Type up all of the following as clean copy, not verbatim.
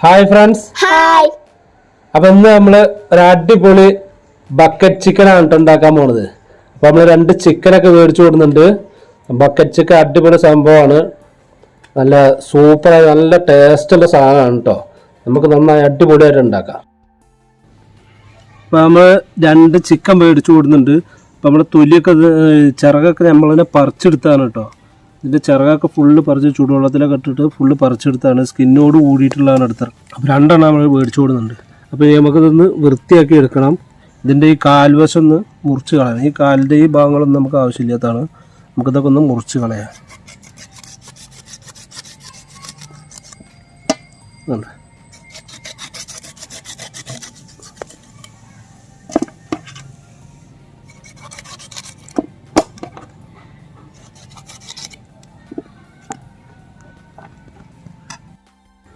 Hi friends. Hi. അപ്പം ഇന്ന് നമ്മൾ ഒരു അടിപൊളി ബക്കറ്റ് ചിക്കനാണ് ഉണ്ടാക്കാൻ പോണത്. അപ്പോൾ നമ്മൾ 2 ചിക്കനൊക്കെ മേടിച്ചു കൊടുക്കുന്നുണ്ട്. ബക്കറ്റ് ചിക്കൻ അടിപൊളി സംഭവമാണ്. നല്ല സൂപ്പറായി നല്ല ടേസ്റ്റുള്ള സാധനമാണ് കേട്ടോ. നമുക്ക് നന്നായി അടിപൊളിയായിട്ട് ഉണ്ടാക്കാം. അപ്പോൾ നമ്മൾ 2 ചിക്കൻ മേടിച്ചു കൊടുക്കുന്നുണ്ട്. അപ്പോൾ നമ്മുടെ തൊലിയൊക്കെ ചിറകൊക്കെ നമ്മളതിനെ പറിച്ചെടുത്താണ് കേട്ടോ. ഇതിൻ്റെ ചിറകൊക്കെ ഫുള്ള് പറിച്ച് ചൂടുവെള്ളത്തിലൊക്കെ ഇട്ടിട്ട് ഫുള്ള് പറിച്ചെടുത്താണ്. സ്കിന്നോട് കൂടിയിട്ടുള്ളതാണ് എടുത്തത്. അപ്പോൾ 2 എണ്ണം നമ്മൾ മേടിച്ചു കൊടുക്കുന്നുണ്ട്. അപ്പോൾ നമുക്കിതൊന്ന് വൃത്തിയാക്കി എടുക്കണം. ഇതിൻ്റെ ഈ കാൽവശം ഒന്ന് മുറിച്ച് കളയാം. ഈ കാലിൻ്റെ ഈ ഭാഗങ്ങളൊന്നും നമുക്ക് ആവശ്യമില്ലാത്തതാണ്. നമുക്കിതൊക്കെ ഒന്ന് മുറിച്ച് കളയാം. ഉണ്ട്.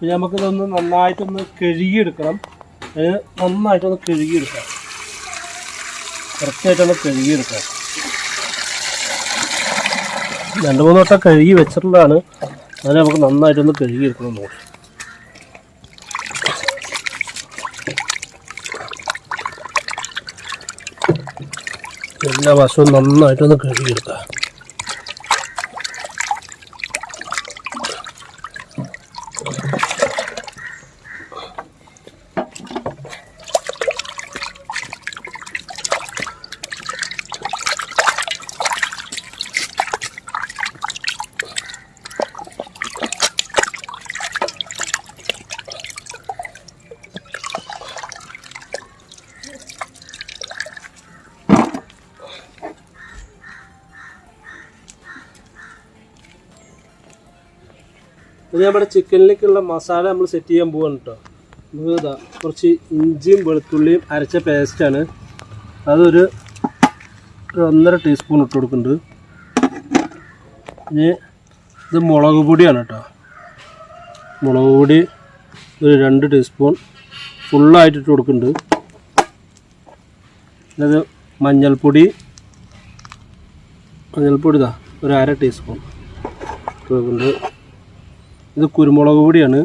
പിന്നെ നമുക്കിതൊന്ന് നന്നായിട്ടൊന്ന് കഴുകിയെടുക്കണം. നന്നായിട്ടൊന്ന് കഴുകിയെടുക്കാം. കറക്റ്റായിട്ടൊന്ന് കഴുകിയെടുക്കാം. 2-3 വട്ടം കഴുകി വെച്ചിട്ടുള്ളതാണ്. അതിന് നമുക്ക് നന്നായിട്ടൊന്ന് കഴുകിയെടുക്കണം. നോക്കി എല്ലാ വശവും നന്നായിട്ടൊന്ന് കഴുകിയെടുക്കാം. ഇത് നമ്മുടെ ചിക്കനിലേക്കുള്ള മസാല നമ്മൾ സെറ്റ് ചെയ്യാൻ പോവാണ് കേട്ടോ. നമുക്ക് ഇതാ കുറച്ച് ഇഞ്ചിയും വെളുത്തുള്ളിയും അരച്ച പേസ്റ്റാണ്. അതൊരു 1.5 ടീസ്പൂൺ ഇട്ട് കൊടുക്കുന്നുണ്ട്. ഇനി ഇത് മുളക് പൊടിയാണ് കേട്ടോ. മുളക് പൊടി ഒരു 2 ടീസ്പൂൺ ഫുള്ളായിട്ട് ഇട്ട് കൊടുക്കുന്നുണ്ട്. അത് മഞ്ഞൾപ്പൊടി ഇതാ ഒരു 1/2 ടീസ്പൂൺ ഇട്ട് കൊടുക്കുന്നുണ്ട്. ഇത് കുരുമുളക് പൊടിയാണ്.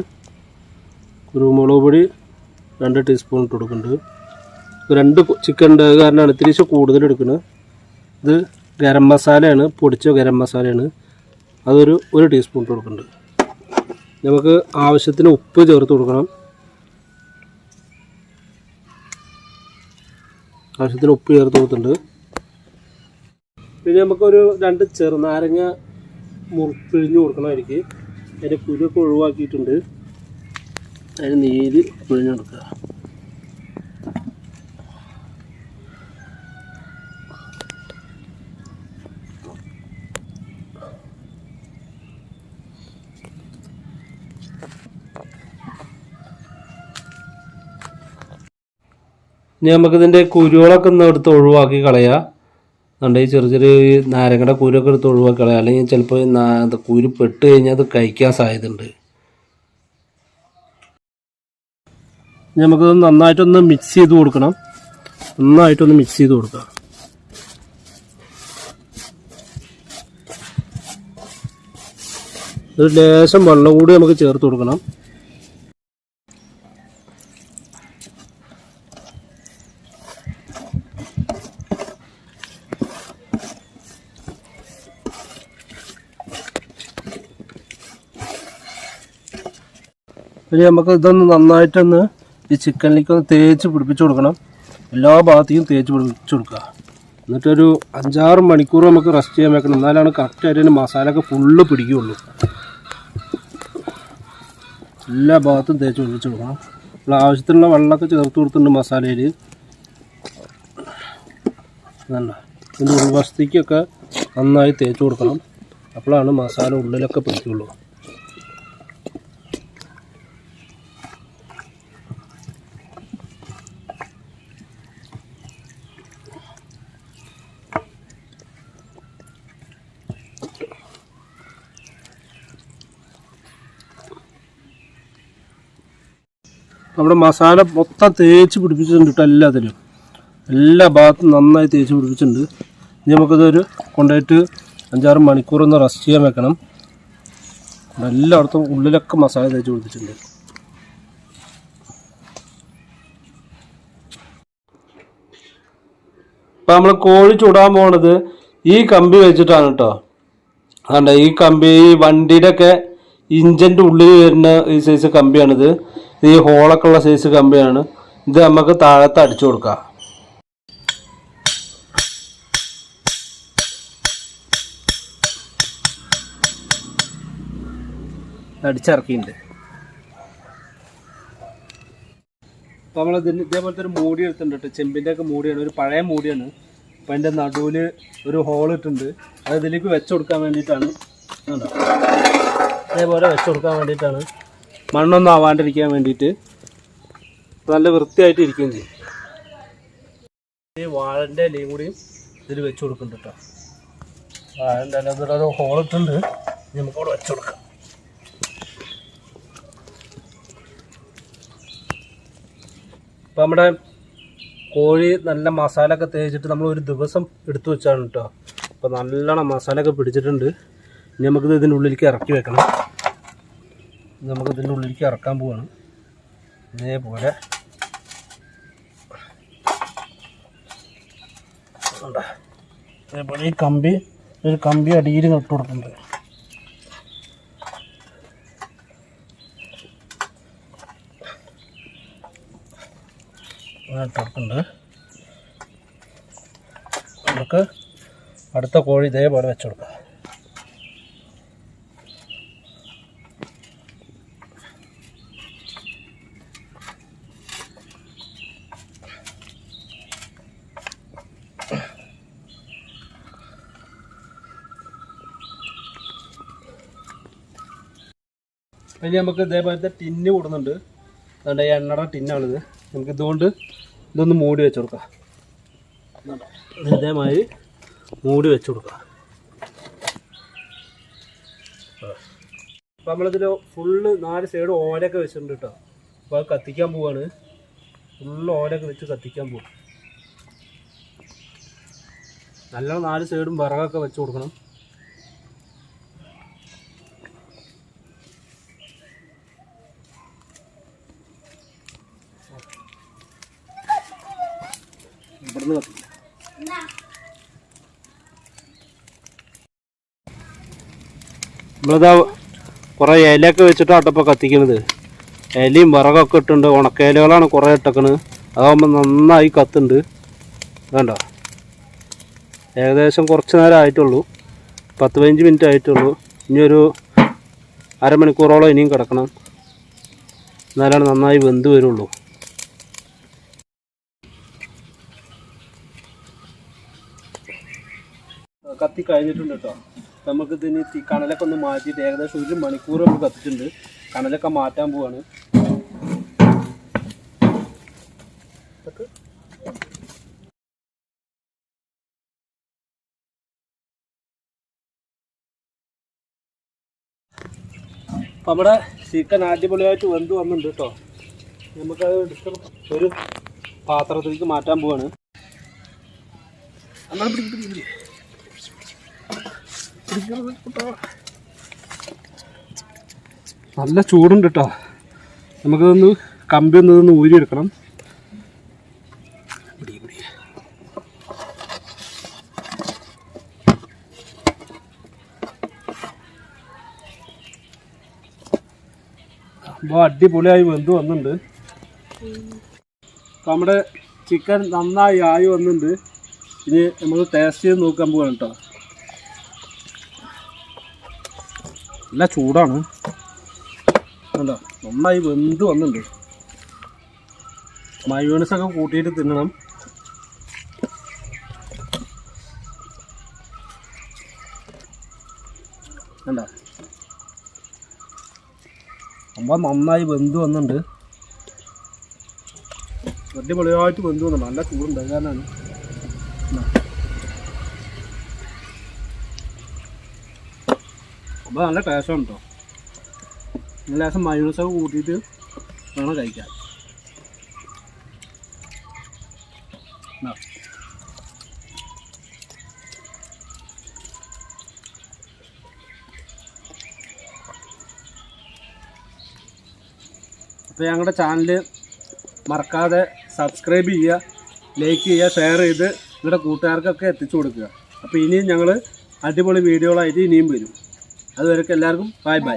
കുരുമുളക് പൊടി 2 ടീസ്പൂൺ ഇട്ട് കൊടുക്കുന്നുണ്ട്. 2 ചിക്കൻ്റെ കാരണമാണ് ഇത്തിരി കൂടുതൽ എടുക്കുന്നത്. ഇത് ഗരം മസാലയാണ്, പൊടിച്ച ഗരം മസാലയാണ്. അതൊരു 1 ടീസ്പൂൺ ഇട്ട് കൊടുക്കുന്നുണ്ട്. നമുക്ക് ആവശ്യത്തിന് ഉപ്പ് ചേർത്ത് കൊടുക്കണം. ആവശ്യത്തിന് ഉപ്പ് ചേർത്ത് കൊടുത്തിട്ടുണ്ട്. പിന്നെ നമുക്കൊരു 2 ചെറുനാരങ്ങ പിഴിഞ്ഞ് കൊടുക്കണമായിരിക്കും. അതിൻ്റെ കുരുവൊക്കെ ഒഴിവാക്കിയിട്ടുണ്ട്. അതിന് നീര് പിഴിഞ്ഞെടുക്കുക. ഇനി നമുക്കിതിൻ്റെ കുരുകളൊക്കെ ഒന്ന് എടുത്ത് ഒഴിവാക്കി കളയാം. അതുകൊണ്ട് ഈ ചെറിയ നാരങ്ങയുടെ കുരുവൊക്കെ എടുത്ത് ഒഴിവാക്കി കളയാം. അല്ലെങ്കിൽ ചിലപ്പോൾ കുരു പെട്ട് കഴിഞ്ഞാൽ അത് കഴിക്കാൻ സാധ്യതയുണ്ട്. നമുക്കത് നന്നായിട്ടൊന്ന് മിക്സ് ചെയ്ത് കൊടുക്കണം. നന്നായിട്ടൊന്ന് മിക്സ് ചെയ്ത് കൊടുക്കാം. ഒരു ലേശം വെള്ളം കൂടി നമുക്ക് ചേർത്ത് കൊടുക്കണം. പിന്നെ നമുക്ക് ഇതൊന്ന് നന്നായിട്ടൊന്ന് ഈ ചിക്കനിലേക്കൊന്ന് തേച്ച് പിടിപ്പിച്ച് കൊടുക്കണം. എല്ലാ ഭാഗത്തേക്കും തേച്ച് പിടിപ്പിച്ച് കൊടുക്കുക. എന്നിട്ടൊരു 5-6 മണിക്കൂർ നമുക്ക് റെസ്റ്റ് ചെയ്യാൻ വെക്കണം. എന്നാലാണ് കറക്റ്റായിട്ട് അതിന് മസാലയൊക്കെ ഫുള്ള് പിടിക്കുകയുള്ളൂ. എല്ലാ ഭാഗത്തും തേച്ച് പിടിപ്പിച്ച് കൊടുക്കണം. നമ്മൾ ആവശ്യത്തിനുള്ള വെള്ളമൊക്കെ ചേർത്ത് കൊടുത്തിട്ടുണ്ട് മസാലയിൽ. അതല്ല ഇതിൻ്റെ ഉൾവശത്തേക്കൊക്കെ നന്നായി തേച്ച് കൊടുക്കണം. അപ്പോഴാണ് മസാല ഉള്ളിലൊക്കെ പിടിക്കുകയുള്ളൂ. നമ്മുടെ മസാല മൊത്തം തേച്ച് പിടിപ്പിച്ചിട്ടുണ്ട് കേട്ടോ. എല്ലാ ഭാഗത്തും നന്നായി തേച്ച് പിടിപ്പിച്ചിട്ടുണ്ട്. ഇനി നമുക്കിതൊരു കൊണ്ടുപോയിട്ട് 5-6 മണിക്കൂറൊന്ന് റെസ്റ്റ് ചെയ്യാൻ വെക്കണം. എല്ലായിടത്തും ഉള്ളിലൊക്കെ മസാല തേച്ച് പിടിപ്പിച്ചിട്ടുണ്ട്. ഇപ്പം നമ്മൾ കോഴി ചുടാൻ പോണത് ഈ കമ്പി വെച്ചിട്ടാണ് കേട്ടോ. അതുകൊണ്ട് ഈ കമ്പി ഈ വണ്ടിയുടെ ഒക്കെ ഇഞ്ചിൻ്റെ ഉള്ളിൽ വരുന്ന ഈ സൈസ് കമ്പിയാണിത്. ഈ ഹോളൊക്കെ ഉള്ള സൈസ് കമ്പിയാണ്. ഇത് നമുക്ക് താഴത്ത് അടിച്ചു കൊടുക്കാം. അടിച്ചിറക്കിയിട്ടുണ്ട്. അപ്പോൾ നമ്മൾ ഇതേപോലത്തെ ഒരു മൂടി എടുത്തിട്ടുണ്ട് കേട്ടോ. ചെമ്പിൻ്റെ ഒക്കെ മൂടിയാണ്, ഒരു പഴയ മൂടിയാണ്. അപ്പം അതിൻ്റെ നടുവിൽ ഒരു ഹോൾ ഇട്ടുണ്ട്. അത് ഇതിലേക്ക് വെച്ച് കൊടുക്കാൻ വേണ്ടിയിട്ടാണ്. അതേപോലെ വെച്ച് കൊടുക്കാൻ വേണ്ടിയിട്ടാണ്, മണ്ണൊന്നും ആവാണ്ടിരിക്കാൻ വേണ്ടിയിട്ട്. നല്ല വൃത്തിയായിട്ട് ഇരിക്കുകയും ചെയ്യും. ഈ വാഴൻ്റെ ഇലയും കൂടിയും ഇതിൽ വെച്ച് കൊടുക്കുന്നുണ്ട് കേട്ടോ. വാഴൻ്റെ ഇല ഒരു ഹോൾ ഇട്ടുണ്ട്, നമുക്കവിടെ വെച്ച് കൊടുക്കാം. അപ്പം നമ്മുടെ കോഴി നല്ല മസാല ഒക്കെ തേച്ചിട്ട് നമ്മൾ ഒരു ദിവസം എടുത്തു വെച്ചാണ് കേട്ടോ. അപ്പോൾ നല്ലോണം മസാല ഒക്കെ പിടിച്ചിട്ടുണ്ട്. ഇനി നമുക്കിത് ഇതിൻ്റെ ഉള്ളിലേക്ക് ഇറക്കി വെക്കണം. നമുക്ക് ഇതിൻ്റെ ഉള്ളിലേക്ക് ഇറക്കാൻ പോവാണ്. ഇതേപോലെ അതേപോലെ ഒരു കമ്പി അടിയിൽ ഇട്ട് കൊടുക്കുന്നുണ്ട്. ഇട്ടിട്ടുണ്ട്. നമുക്ക് അടുത്ത കോഴി ഇതേപോലെ വെച്ച് കൊടുക്കാം. ഇനി നമുക്ക് ഇതേപോലത്തെ ടിന്ന് കൂടുന്നുണ്ട്. അതുകൊണ്ട് എണ്ണയുടെ ടിന്നാണിത്. നമുക്ക് ഇതുകൊണ്ട് ഇതൊന്ന് മൂടി വെച്ച് കൊടുക്കാം. ഇതേമാതിരി മൂടി വെച്ച് കൊടുക്കാം. അപ്പം നമ്മളിതിൽ ഫുള്ള് 4 സൈഡ് ഓലയൊക്കെ വെച്ചിട്ടുണ്ട് കേട്ടോ. അപ്പോൾ അത് കത്തിക്കാൻ പോവാണ്. ഫുള്ള് ഓലയൊക്കെ വെച്ച് കത്തിക്കാൻ പോവാം. നല്ല 4 സൈഡും വിറകൊക്കെ വെച്ച് കൊടുക്കണം. ഇവിടുന്ന് കത്തിക്കാം. നമ്മളിതാ കുറേ ഇലയൊക്കെ വെച്ചിട്ടാണ് ഇപ്പോൾ കത്തിക്കുന്നത്. ഇലയും വിറകൊക്കെ ഇട്ടുണ്ട്. ഉണക്കയിലകളാണ് കുറേ ഇട്ടേക്കണത്. അതാകുമ്പോൾ നന്നായി കത്തുണ്ട്. വേണ്ട, ഏകദേശം കുറച്ച് നേരം ആയിട്ടുള്ളൂ. 10-15 മിനിറ്റ് ആയിട്ടുള്ളൂ. ഇനിയൊരു അരമണിക്കൂറോളം ഇനിയും കിടക്കണം. എന്നാലാണ് നന്നായി വെന്ത് വരുള്ളൂ. കത്തി കഴിഞ്ഞിട്ടുണ്ട് കേട്ടോ. നമുക്ക് ഇതിന് കണലൊക്കെ ഒന്ന് മാറ്റിയിട്ട് ഏകദേശം 1 മണിക്കൂർ നമ്മൾ കത്തിച്ചിട്ടുണ്ട്. കണലൊക്കെ മാറ്റാൻ പോവാണ്. നമ്മുടെ ചിക്കൻ അടിപൊളിയായിട്ട് വെന്ത് വന്നിട്ടുണ്ട് കേട്ടോ. നമുക്കത് എടുത്ത് ഒരു പാത്രത്തിലേക്ക് മാറ്റാൻ പോവാണ്. നല്ല ചൂടുണ്ട് കേട്ടോ. നമുക്കിതൊന്ന് കമ്പി ഒന്ന് ഊരിയെടുക്കണം. അപ്പോൾ അടിപൊളിയായി വെന്ത് വന്നിട്ടുണ്ട്. അപ്പോൾ നമ്മുടെ ചിക്കൻ നന്നായി ആയി വന്നിട്ടുണ്ട്. ഇനി നമ്മൾ ടേസ്റ്റ് ചെയ്ത് നോക്കാൻ പോവാണ് കേട്ടോ. നല്ല ചൂടാണ് കണ്ടോ. നന്നായി വെന്ത് വന്നിട്ടുണ്ട്. മയോണൈസൊക്കെ കൂട്ടിയിട്ട് തിന്നണം. കണ്ടോ, സംഭവം നന്നായി വെന്ത് വന്നിട്ടുണ്ട്. അടിപൊളിയായിട്ട് വെന്ത് വന്നിട്ടുണ്ട്. നല്ല ചൂടുണ്ട്, കാരണമാണ്. അപ്പോൾ നല്ല ടേസ്റ്റാണ് കേട്ടോ. നല്ല ലേശം മയോണൈസൊക്കെ കൂട്ടിയിട്ട് വേണം കഴിക്കാൻ. അപ്പോൾ ഞങ്ങളുടെ ചാനൽ മറക്കാതെ സബ്സ്ക്രൈബ് ചെയ്യുക, ലൈക്ക് ചെയ്യുക, ഷെയർ ചെയ്ത് നിങ്ങളുടെ കൂട്ടുകാർക്കൊക്കെ എത്തിച്ചു കൊടുക്കുക. അപ്പോൾ ഇനിയും ഞങ്ങൾ അടിപൊളി വീഡിയോകളായിട്ട് ഇനിയും വരും. അതുവരെ എല്ലാവർക്കും ബൈ ബൈ.